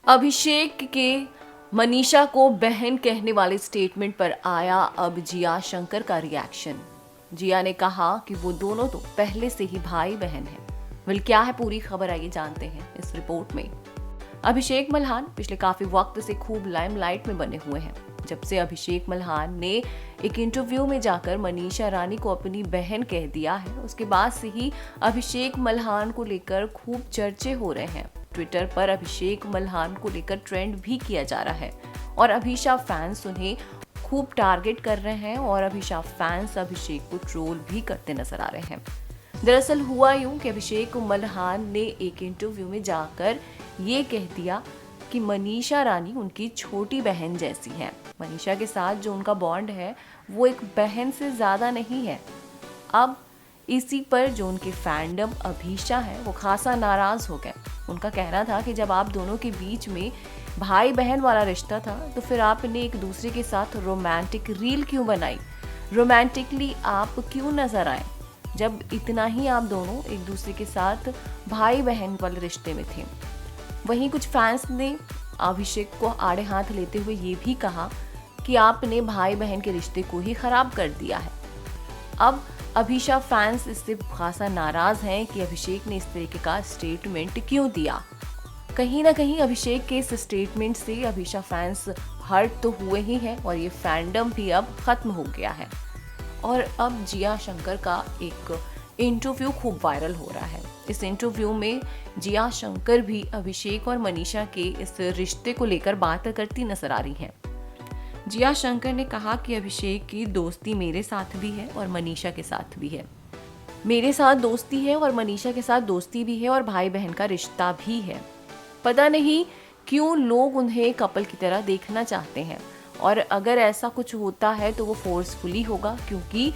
अभिषेक के मनीषा को बहन कहने वाले स्टेटमेंट पर आया अब जिया शंकर का रिएक्शन। जिया ने कहा कि वो दोनों तो पहले से ही भाई बहन हैं। वेल, क्या है पूरी खबर, आइए जानते हैं इस रिपोर्ट में। अभिषेक मल्हान पिछले काफी वक्त से खूब लाइमलाइट में बने हुए हैं। जब से अभिषेक मल्हान ने एक इंटरव्यू में जाकर मनीषा रानी को अपनी बहन कह दिया है, उसके बाद से ही अभिषेक मल्हान को लेकर खूब चर्चे हो रहे हैं। ट्विटर पर अभिषेक मल्हान को लेकर ट्रेंड भी किया जा रहा है और अभिषा फैंस उन्हें खूब टारगेट कर रहे हैं और अभिषा फैंस अभिषेक को ट्रोल भी करते नजर आ रहे हैं। दरअसल हुआ यूं कि अभिषेक मल्हान ने एक इंटरव्यू में जाकर ये कह दिया कि मनीषा रानी उनकी छोटी बहन जैसी है। मनीषा के साथ जो उनका बॉन्ड है वो एक बहन से ज्यादा नहीं है। अब इसी पर जो उनके फैंडम अभिषा है वो खासा नाराज हो गए। उनका कहना था कि जब आप दोनों के बीच में भाई बहन वाला रिश्ता था तो फिर आपने एक दूसरे के साथ रोमांटिक रील क्यों बनाई, रोमांटिकली आप क्यों नजर आए, जब इतना ही आप दोनों एक दूसरे के साथ भाई बहन वाले रिश्ते में थे। वहीं कुछ फैंस ने अभिषेक को आड़े हाथ लेते हुए ये भी कहा कि आपने भाई बहन के रिश्ते को ही खराब कर दिया है। अब अभिषा फैंस इससे खासा नाराज हैं कि अभिषेक ने इस तरीके का स्टेटमेंट क्यों दिया। कहीं ना कहीं अभिषेक के इस स्टेटमेंट से अभिषा फैंस हर्ट तो हुए ही हैं और ये फैंडम भी अब खत्म हो गया है। और अब जिया शंकर का एक इंटरव्यू खूब वायरल हो रहा है। इस इंटरव्यू में जिया शंकर भी अभिषेक और मनीषा के इस रिश्ते को लेकर बात करती नजर आ रही हैं। जिया शंकर ने कहा कि अभिषेक की दोस्ती मेरे साथ भी है और मनीषा के साथ भी है। मेरे साथ दोस्ती है और मनीषा के साथ दोस्ती भी है और भाई बहन का रिश्ता भी है। पता नहीं क्यों लोग उन्हें कपल की तरह देखना चाहते हैं और अगर ऐसा कुछ होता है तो वो फोर्सफुली होगा, क्योंकि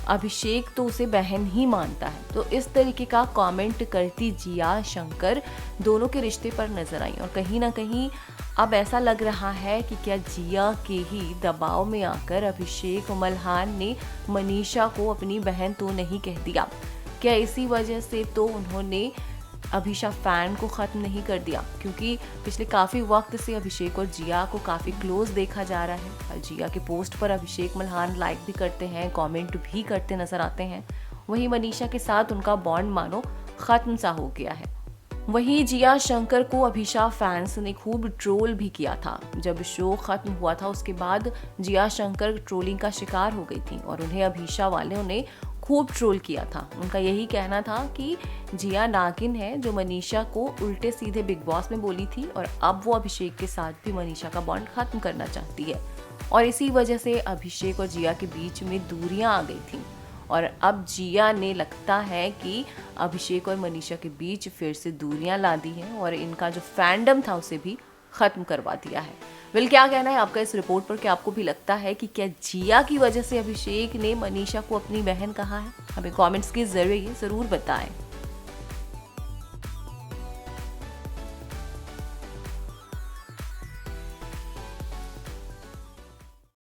अभिषेक तो उसे बहन ही मानता है। तो इस तरीके का कमेंट करती जिया शंकर दोनों के रिश्ते पर नजर आई और कहीं ना कहीं अब ऐसा लग रहा है कि क्या जिया के ही दबाव में आकर अभिषेक मल्हान ने मनीषा को अपनी बहन तो नहीं कह दिया। क्या इसी वजह से तो उन्होंने अभिषा फैन को ख़त्म नहीं कर दिया, क्योंकि पिछले काफ़ी वक्त से अभिषेक और जिया को काफ़ी क्लोज देखा जा रहा है। जिया के पोस्ट पर अभिषेक मल्हान लाइक भी करते हैं, कमेंट भी करते नजर आते हैं। वहीं मनीषा के साथ उनका बॉन्ड मानो ख़त्म सा हो गया है। वहीं जिया शंकर को अभिषा फैंस ने खूब ट्रोल भी किया था। जब शो खत्म हुआ था उसके बाद जिया शंकर ट्रोलिंग का शिकार हो गई थी और उन्हें अभिषा वालों ने खूब ट्रोल किया था। उनका यही कहना था कि जिया नागिन है जो मनीषा को उल्टे सीधे बिग बॉस में बोली थी और अब वो अभिषेक के साथ भी मनीषा का बॉन्ड खत्म करना चाहती है और इसी वजह से अभिषेक और जिया के बीच में दूरियां आ गई थी। और अब जिया ने लगता है कि अभिषेक और मनीषा के बीच फिर से दूरियां ला दी हैं और इनका जो फैंडम था उसे भी खत्म करवा दिया है। वेल, क्या कहना है आपका इस रिपोर्ट पर? क्या आपको भी लगता है कि क्या जिया की वजह से अभिषेक ने मनीषा को अपनी बहन कहा है? हमें कमेंट्स के जरिए जरूर बताएं।